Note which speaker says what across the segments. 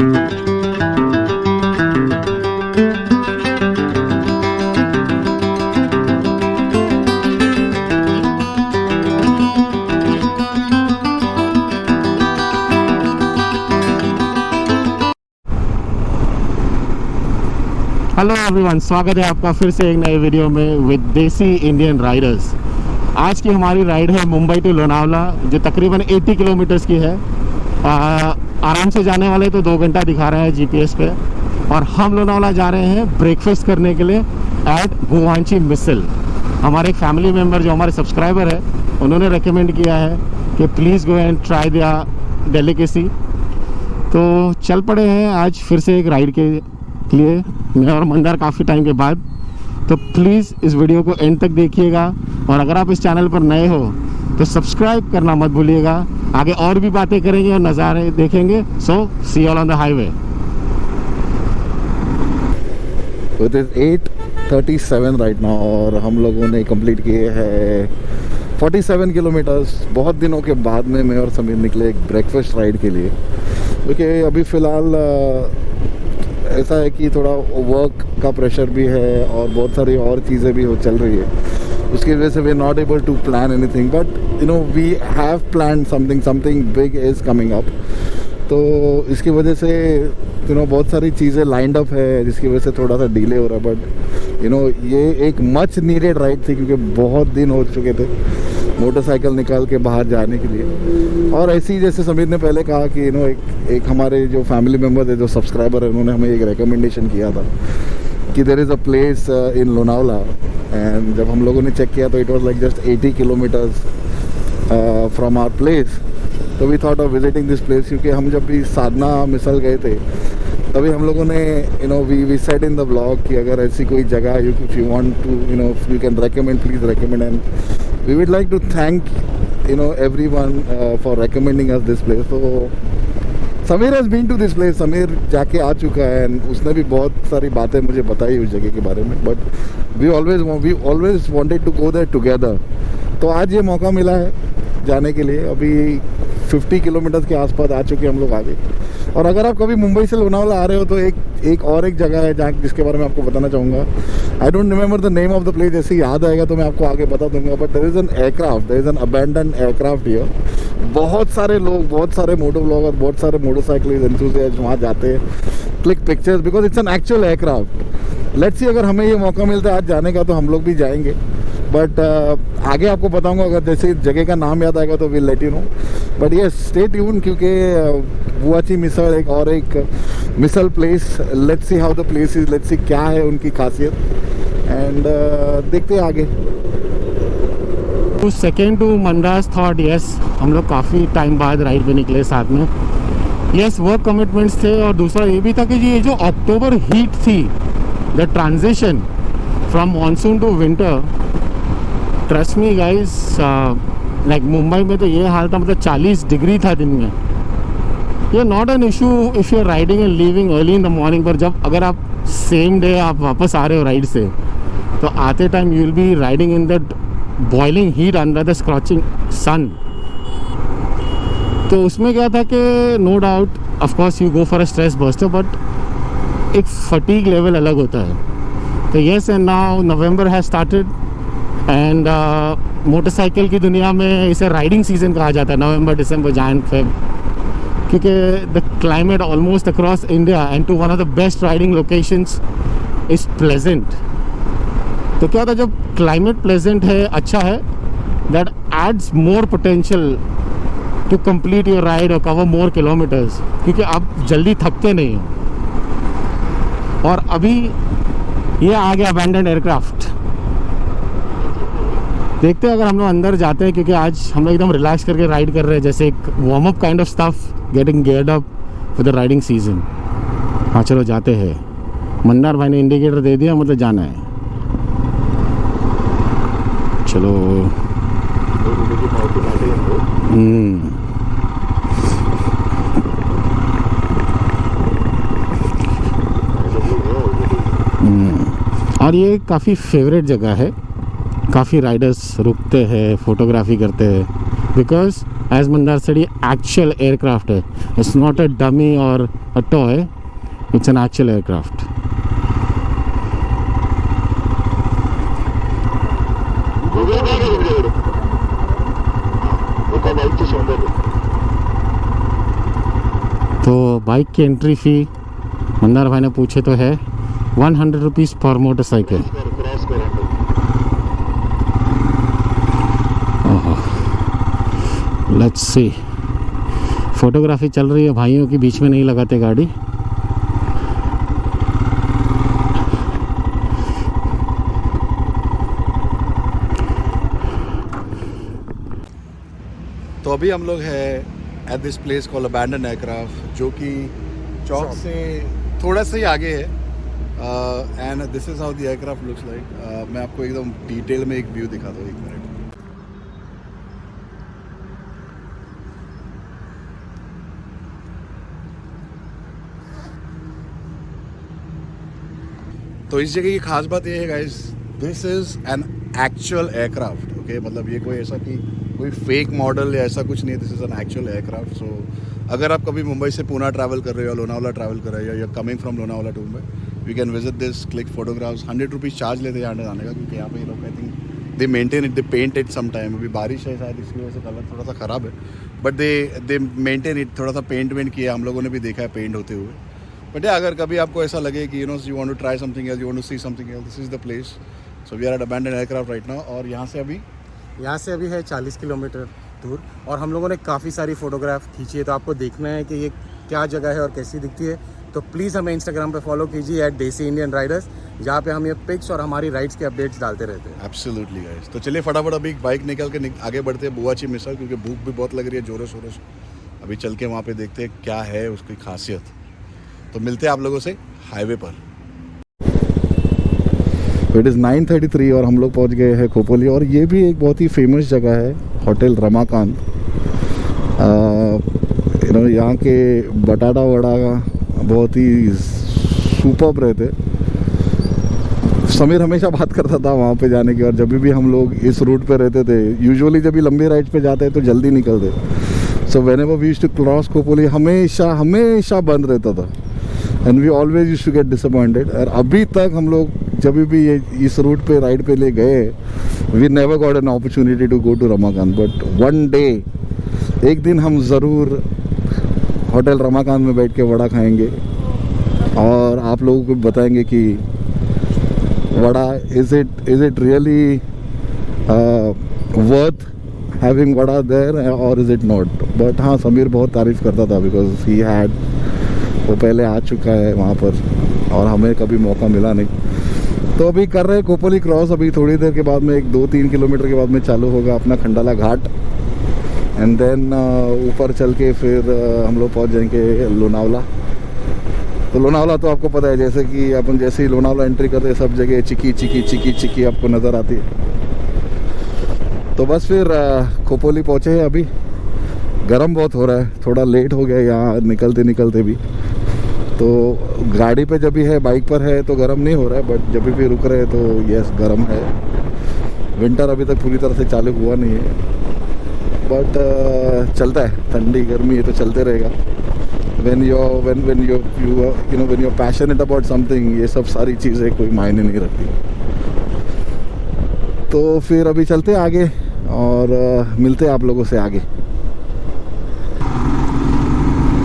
Speaker 1: Hello everyone, स्वागत है आपका फिर से एक नए वीडियो में विद देसी इंडियन राइडर्स। आज की हमारी राइड है मुंबई टू लोनावला, जो तकरीबन 80 किलोमीटर्स की है। आराम से जाने वाले तो 2 घंटा दिखा रहा है जीपीएस पे। और हम लोनावला जा रहे हैं ब्रेकफास्ट करने के लिए एट भुवांची मिसल। हमारे एक फैमिली मेम्बर जो हमारे सब्सक्राइबर है, उन्होंने रेकमेंड किया है कि please go and try their delicacy. तो चल पड़े हैं आज फिर से एक राइड के लिए, मैं और मंदार काफ़ी टाइम के बाद। तो प्लीज़ इस वीडियो को एंड तक देखिएगा, और अगर आप इस चैनल पर नए हो तो सब्सक्राइब करना मत भूलिएगा। आगे और भी बातें करेंगे और नज़ारे देखेंगे। So see all on the highway.
Speaker 2: It is 8:37 right now और हम लोगों ने कंप्लीट किए हैं 47 किलोमीटर्स। बहुत दिनों के बाद में मैं और समीर निकले एक ब्रेकफास्ट राइड के लिए, क्योंकि अभी फ़िलहाल ऐसा है कि थोड़ा वर्क का प्रेशर भी है और बहुत सारी और चीज़ें भी चल रही है। उसकी वजह से we are not able to plan anything, but you know we have plan something big is coming up. तो इसकी वजह से यू नो बहुत सारी चीज़ें लाइंड अप है, जिसकी वजह से थोड़ा सा डिले हो रहा है। बट यू नो ये एक मच नीडेड राइड थी, क्योंकि बहुत दिन हो चुके थे मोटरसाइकिल निकाल के बाहर जाने के लिए। और ऐसे ही जैसे समीर ने पहले कहा कि यू नो एक हमारे जो फैमिली मेम्बर थे, जो सब्सक्राइबर है, उन्होंने हमें एक रिकमेंडेशन किया था कि there is a place in Lonavala. And जब हम लोगों ने चेक किया तो it was like just 80 kilometres from our place. तो we thought of visiting this place, क्योंकि हम जब भी साधना मिसल गए थे तभी हम लोगों ने you know we said in the blog कि अगर ऐसी कोई जगह if you want to you know you can recommend, please recommend. And we would like to thank you know everyone for recommending us this place. तो Sameer has been to this place, Sameer जाके आ चुका है एंड उसने भी बहुत सारी बातें मुझे बताई उस जगह के बारे में। But we always wanted to go there together. तो आज ये मौका मिला है जाने के लिए। अभी 50 किलोमीटर के आसपास आ चुके हम लोग आगे। और अगर आप कभी मुंबई से लोनावला आ रहे हो तो एक जगह है जहाँ जिसके बारे में आपको बताना चाहूँगा। I don't remember the name of the place, जैसे याद आएगा तो मैं आपको आगे बता दूंगा। But there is an aircraft, there is an abandon aircraft here. बहुत सारे लोग, बहुत सारे मोटो ब्लॉगर, बहुत सारे मोटरसाइकिलिस्ट एंथुसियास्ट वहाँ जाते हैं, click pictures, because it's an actual aircraft. Let's see, अगर हमें ये मौका मिलता है आज जाने का तो हम लोग भी जाएंगे। बट आगे आपको बताऊंगा, अगर जैसे जगह का नाम याद आएगा तो will let you know. But ये स्टे ट्यून, क्योंकि भुवांची मिसल एक misal place. Let's see how the place is, let's see क्या है उनकी खासियत, एंड देखते हैं आगे।
Speaker 1: तो सेकेंड टू मंदास थॉट, यस हम लोग काफ़ी टाइम बाद राइड पे निकले साथ में। यस, वर्क कमिटमेंट्स थे, और दूसरा ये भी था कि ये जो अक्टूबर हीट थी, the transition from monsoon to winter, trust me guys, like Mumbai में तो ये हाल था, मतलब 40 डिग्री था दिन में। ये not an issue if you are riding and leaving early in the morning, पर जब अगर आप सेम डे आप वापस आ रहे हो राइड से, तो आते time you will be riding in that boiling heat under the scorching sun. तो उसमें क्या था कि no doubt of course you go for a stress buster, but एक फटीग लेवल अलग होता है। तो yes, and now November has started and motorcycle की दुनिया में इसे राइडिंग सीज़न कहा जाता है, नवंबर, दिसंबर, जैन, फेब, क्योंकि the climate almost across India and to one of the best riding locations is pleasant. तो क्या होता है, जब क्लाइमेट प्लेजेंट है, अच्छा है, that adds more potential to complete your ride और कवर मोर किलोमीटर्स, क्योंकि आप जल्दी थकते नहीं हो। और अभी ये आ गया अबैंडन्ड एयरक्राफ्ट। देखते हैं अगर हम लोग अंदर जाते हैं, क्योंकि आज हम लोग एकदम रिलैक्स करके राइड कर रहे हैं, जैसे एक warm up kind of stuff, getting geared up for the riding season. हाँ चलो जाते हैं। मंदार भाई ने इंडिकेटर दे दिया, मतलब जाना है। चलो। और ये काफ़ी फेवरेट जगह है, काफ़ी राइडर्स रुकते हैं, फोटोग्राफी करते हैं, बिकॉज एज मंदार सेड ये एक्चुअल एयरक्राफ्ट है, इट्स नॉट अ डमी और a toy, it's an actual aircraft. तो बाइक की एंट्री फ़ी मंदार भाई ने पूछे तो है 100 रुपीज़ पर मोटरसाइकिल। लेट्स सी, फोटोग्राफी चल रही है भाइयों की, बीच में नहीं लगाते गाड़ी।
Speaker 2: तो अभी हम लोग हैं at this place call abandon aircraft, जो कि चौक से थोड़ा सा ही आगे है। And this is how the aircraft looks like. मैं आपको एकदम डिटेल में एक व्यू दिखाता हूँ, एक मिनट। तो इस जगह की खास बात ये है guys, this is an actual aircraft. Okay, मतलब ये कोई ऐसा कि कोई फेक मॉडल या ऐसा कुछ नहीं है, this is an actual aircraft. So अगर आप कभी मुंबई से पूना ट्रैवल कर रहे हो, लोनावला ट्रैवल कर रहे हो, या coming from Lonavala to Mumbai, we can visit this, click photographs. 100 rupees charge लेते हैं यहाँ जाने का, क्योंकि यहाँ पे ये लोग I think they maintain it, they paint it some time. अभी बारिश है शायद, इसकी वजह से कलर थोड़ा सा ख़राब है, बट दे मेंटेन इट, थोड़ा सा पेंट वेंट किया, हम लोगों ने भी देखा है पेंट होते हुए। बट अगर कभी आपको ऐसा लगे कि you want to try something else, you want to see something else, this is the place. So we are at abandon aircraft right now. और यहाँ से अभी है 40 किलोमीटर
Speaker 1: दूर, और हम लोगों ने काफ़ी सारी फ़ोटोग्राफ खींची है। तो आपको देखना है कि ये क्या जगह है और कैसी दिखती है, तो प्लीज़ हमें इंस्टाग्राम पे फॉलो कीजिए @देसी इंडियन राइडर्स, जहाँ पे हम ये पिक्स और हमारी राइड्स के अपडेट्स डालते रहते हैं।
Speaker 2: Absolutely guys. तो चलिए फटाफट अभी बाइक निकल के आगे बढ़ते हैं बुआची मिसल, क्योंकि भूख भी बहुत लग रही है जोरों शोरों से। अभी चल के वहाँ पे देखते हैं क्या है उसकी खासियत। तो मिलते हैं आप लोगों से हाईवे पर। इट इज़ 9:33 और हम लोग पहुँच गए हैं खोपोली। और ये भी एक बहुत ही फेमस जगह है, होटल रमाकांत। यहाँ के बटाटा वड़ा बहुत ही सुपर्ब रहते। समीर हमेशा बात करता था वहाँ पे जाने की, और जब भी हम लोग इस रूट पे रहते थे, यूजुअली जब भी लंबी राइड पे जाते हैं तो जल्दी निकलते। So whenever we used to cross Khopoli, हमेशा बंद रहता था, and we always used to get disappointed. और अभी तक हम लोग जब भी ये इस रूट पे राइड पे ले गए, we never got an opportunity to go to Ramakant. But one day, एक दिन हम ज़रूर होटल रमाकांत में बैठ के वड़ा खाएंगे और आप लोगों को बताएंगे कि vada is it really worth having vada there और इज इट नॉट। बट हाँ, समीर बहुत तारीफ़ करता था, बिकॉज ही हैड, वो पहले आ चुका है वहाँ पर और हमें कभी मौका मिला नहीं। तो अभी कर रहे हैं खोपोली क्रॉस। अभी थोड़ी देर के बाद में 1-2-3 किलोमीटर के बाद में चालू होगा अपना खंडाला घाट, एंड देन ऊपर चल के फिर हम लोग पहुँच जाएंगे लोनावला। तो लोनावला तो आपको पता है, जैसे कि अपन जैसे ही लोनावला एंट्री करते हैं, सब जगह चिकी चिकी चिकी चिकी आपको नज़र आती है। तो बस फिर खोपोली पहुँचे हैं। अभी गर्म बहुत हो रहा है, थोड़ा लेट हो गया यहाँ निकलते निकलते भी। तो गाड़ी पे जब भी है, बाइक पर है तो गर्म नहीं हो रहा है, बट जब भी रुक रहे हैं तो यस गर्म है। विंटर अभी तक पूरी तरह से चालू हुआ नहीं है, बट चलता है, ठंडी गर्मी है तो चलते रहेगा। when you're passionate about something, ये सब सारी चीज़ें कोई मायने नहीं रखती। तो फिर अभी चलते हैं आगे और मिलते हैं आप लोगों से आगे।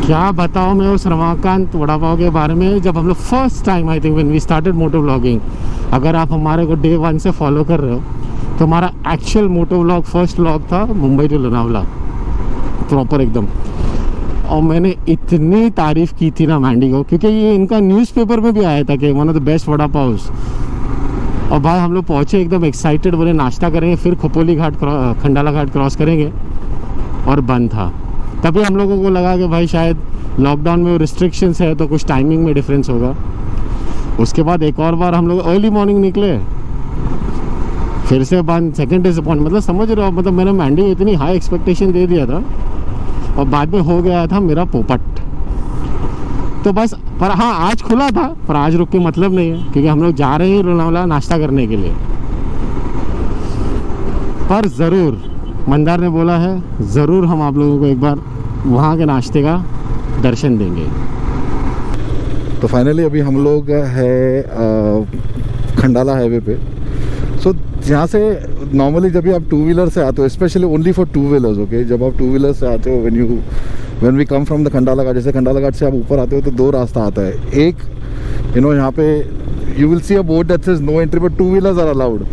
Speaker 1: क्या बताऊँ मैं उस रमाकांत वड़ा पाव के बारे में, जब हम लोग first time, I think when we started moto vlogging, अगर आप हमारे को डे 1 से फॉलो कर रहे हो तो हमारा actual moto vlog, first vlog था मुंबई टू लोनावला, प्रॉपर एकदम। और मैंने इतनी तारीफ़ की थी ना मैंडी को, क्योंकि ये इनका न्यूज़पेपर में भी आया था कि one of the best vada pavs. और भाई हम लोग पहुँचे एकदम एक्साइटेड, बोले नाश्ता करेंगे, फिर खोपोली घाट खंडाला घाट क्रॉस करेंगे, और बंद था। तभी हम लोगों को लगा कि भाई शायद लॉकडाउन में रिस्ट्रिक्शंस है तो कुछ टाइमिंग में डिफरेंस होगा। उसके बाद एक और बार हम लोग अर्ली मॉर्निंग निकले, फिर से बंद, सेकंड डिसअपॉइंट। मतलब समझ रहे हो, मतलब मैंने मैंडी को इतनी हाई एक्सपेक्टेशन दे दिया था और बाद में हो गया था मेरा पोपट। तो बस, पर हाँ आज खुला था, पर आज रुक के मतलब नहीं है, क्योंकि हम लोग जा रहे हैं लोनावला नाश्ता करने के लिए। पर ज़रूर मंदार ने बोला है ज़रूर हम आप लोगों को एक बार वहाँ के नाश्ते का दर्शन देंगे।
Speaker 2: तो फाइनली अभी हम लोग है खंडाला हाईवे पे। सो यहाँ से नॉर्मली जब भी आप टू व्हीलर से आते हो, specially only for two wheelers, okay, जब आप टू व्हीलर से आते हो when we come from the Khandala Ghat, जैसे खंडाला घाट से आप ऊपर आते हो तो दो रास्ता आता है। एक यहाँ पे you will see a board that says no entry but two wheelers are allowed.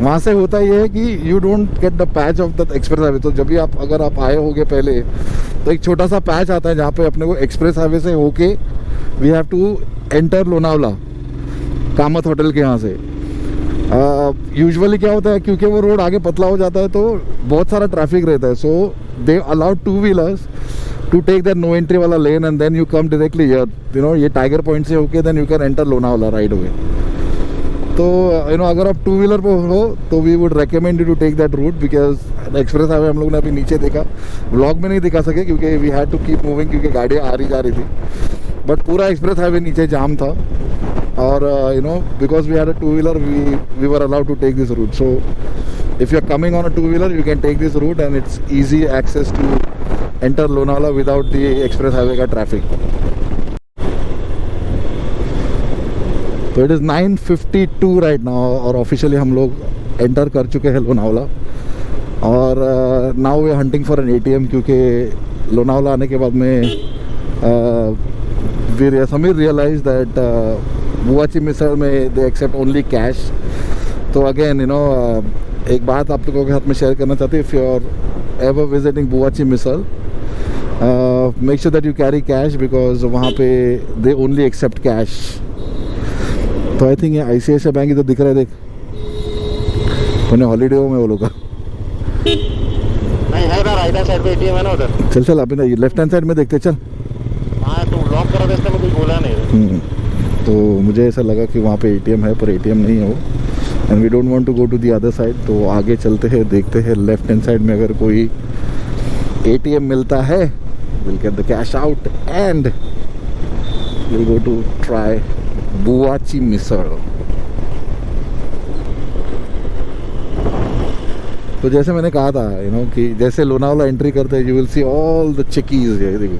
Speaker 2: वहाँ से होता ये है कि you don't get the patch of the express highway. तो जब भी आप अगर आप आए होगे पहले तो एक छोटा सा पैच आता है जहाँ पे अपने को एक्सप्रेस हाईवे से होके we have to enter Lonavala Kamat hotel के यहाँ से। यूजुअली क्या होता है, क्योंकि वो रोड आगे पतला हो जाता है तो बहुत सारा ट्रैफिक रहता है, so they allowed two wheelers to take that no entry वाला lane and then you come directly here, ये टाइगर पॉइंट से होके then you can enter Lonavala right away. तो अगर आप टू व्हीलर पे हो तो we would recommend you to take that route, because express highway हम लोग ने अभी नीचे देखा, व्लॉग में नहीं दिखा सके क्योंकि we had to keep moving, क्योंकि गाड़ियाँ आ रही जा रही थी, बट पूरा एक्सप्रेस हाईवे नीचे जाम था। और because we had a two wheeler, we were allowed to take this route. So if you are coming on a two wheeler, you can take this route and it's easy access to enter Lonavala without the express highway का traffic. तो it is 9:52 right now और officially हम लोग enter कर चुके हैं लोनावला। और now we are hunting for an ATM, क्योंकि लोनावला आने के बाद में समीर realized that बुआची मिसल में दे एक्सेप्ट ओनली कैश। तो अगेन एक बात आप लोगों के साथ में शेयर करना चाहते हैं, if you are ever visiting Buachi Misal, make sure that you carry cash, because वहाँ पे दे ओनली एक्सेप्ट कैश। तो आई थिंक ये ICICI बैंक इधर दिख रहा है, देख उन्हें हॉलीडे हो में वो लोग का
Speaker 1: नहीं है ना, राइट हैंड साइड पे ATM है ना उधर।
Speaker 2: चल चल अभी लेफ्ट हैंड साइड में देखते चल।
Speaker 1: हाँ तू लॉक करा दे, इसका कोई बोला नहीं।
Speaker 2: तो मुझे ऐसा लगा कि वहाँ पे ATM है पर ATM नहीं है वो, and we don't want to go to the other side. तो आगे चलते हैं, देखते हैं लेफ्ट हैंड साइड में अगर कोई ATM मिलता है, will get the cash out and will go to try Buachi Misal. तो जैसे मैंने कहा था कि जैसे लोनावला एंट्री करते हैं you will see all the chikkis, देखो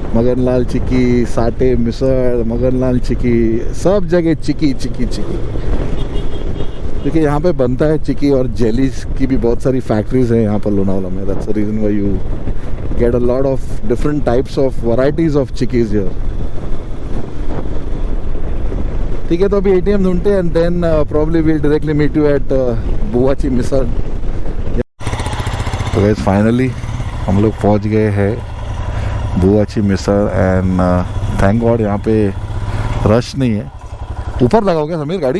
Speaker 2: मगनलाल चिक्की, साटे मिसल, मगनलाल चिक्की, सब जगह चिक्की चिक्की चिक्की। देखिए यहाँ पे बनता है चिक्की और जेलीज की भी बहुत सारी फैक्ट्रीज हैं यहाँ पर लोनावला में। That's the reason why you get a lot of different types of varieties of chikkis here. ठीक है, तो अभी ATM ढूंढते हैं and then probably will directly meet you at Buachi Misal. तो गाइस फाइनली हम लोग पहुँच गए हैं Buachi Misal and thank God यहाँ पे रश नहीं है। ऊपर लगाओ क्या समीर गाड़ी,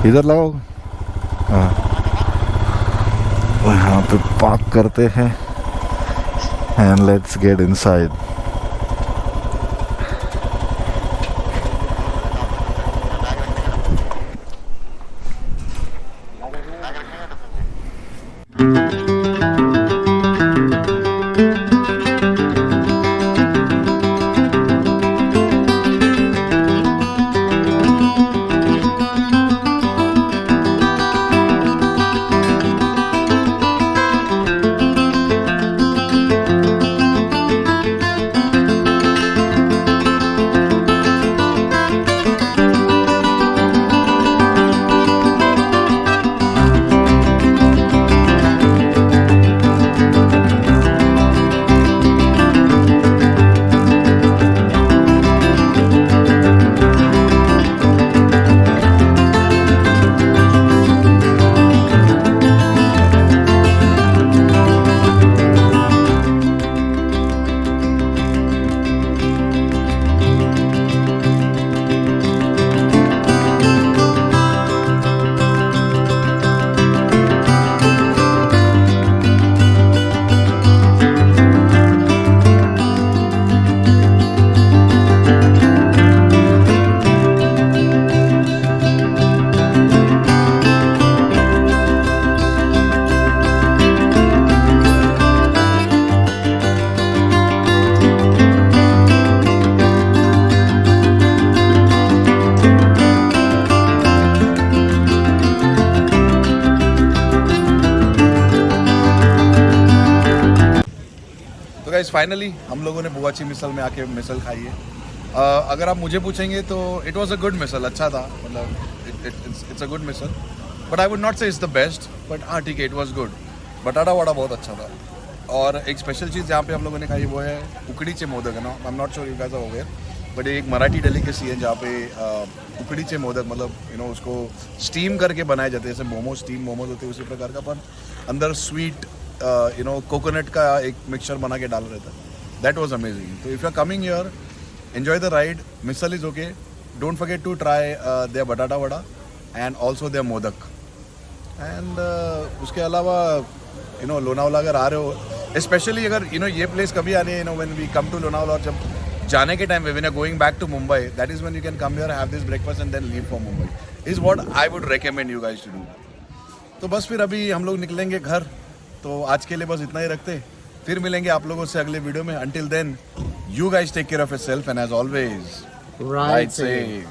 Speaker 2: इधर लगाओ। हाँ यहाँ पे पार्क करते हैं and let's get inside.
Speaker 3: Guys finally हम लोगों ने बुआची मिसल में आके मिसल खाई है। अगर आप मुझे पूछेंगे तो it was a good misal, अच्छा था, मतलब it's a good misal, but I would not say it's the best, but हाँ ठीक है, इट वाज गुड। बटाटा वड़ा बहुत अच्छा था। और एक स्पेशल चीज़ जहाँ पे हम लोगों ने खाई वो है उकड़ीचे मोदक है ना, I am not sure you guys are aware, but एक मराठी डेलिकेसी है जहाँ पे उकड़ीचे मोदक, मतलब यू नो उसको स्टीम करके बनाए जाते हैं, जैसे मोमोज स्टीम मोमोज होते हैं उसी प्रकार का, पर अंदर स्वीट यू नो कोकोनट का एक मिक्सचर बना के डाल रहता है। That was amazing. तो if you are coming here, enjoy the ride. Missile is okay. Don't forget to try their batata vada and also their modak. And उसके अलावा you know लोनावला अगर आ रहे हो, especially अगर you know ये place कभी आने, you know when we come to Lonavala, और जब जाने के टाइम पे when you're going back to Mumbai, that is when you can come here, have this breakfast and then leave for Mumbai. Is what I would recommend you guys to do. तो बस फिर अभी हम लोग निकलेंगे घर, तो आज के लिए बस इतना ही रखते, फिर मिलेंगे आप लोगों से अगले वीडियो में। Until then, you guys take care of yourself and as always, ride safe.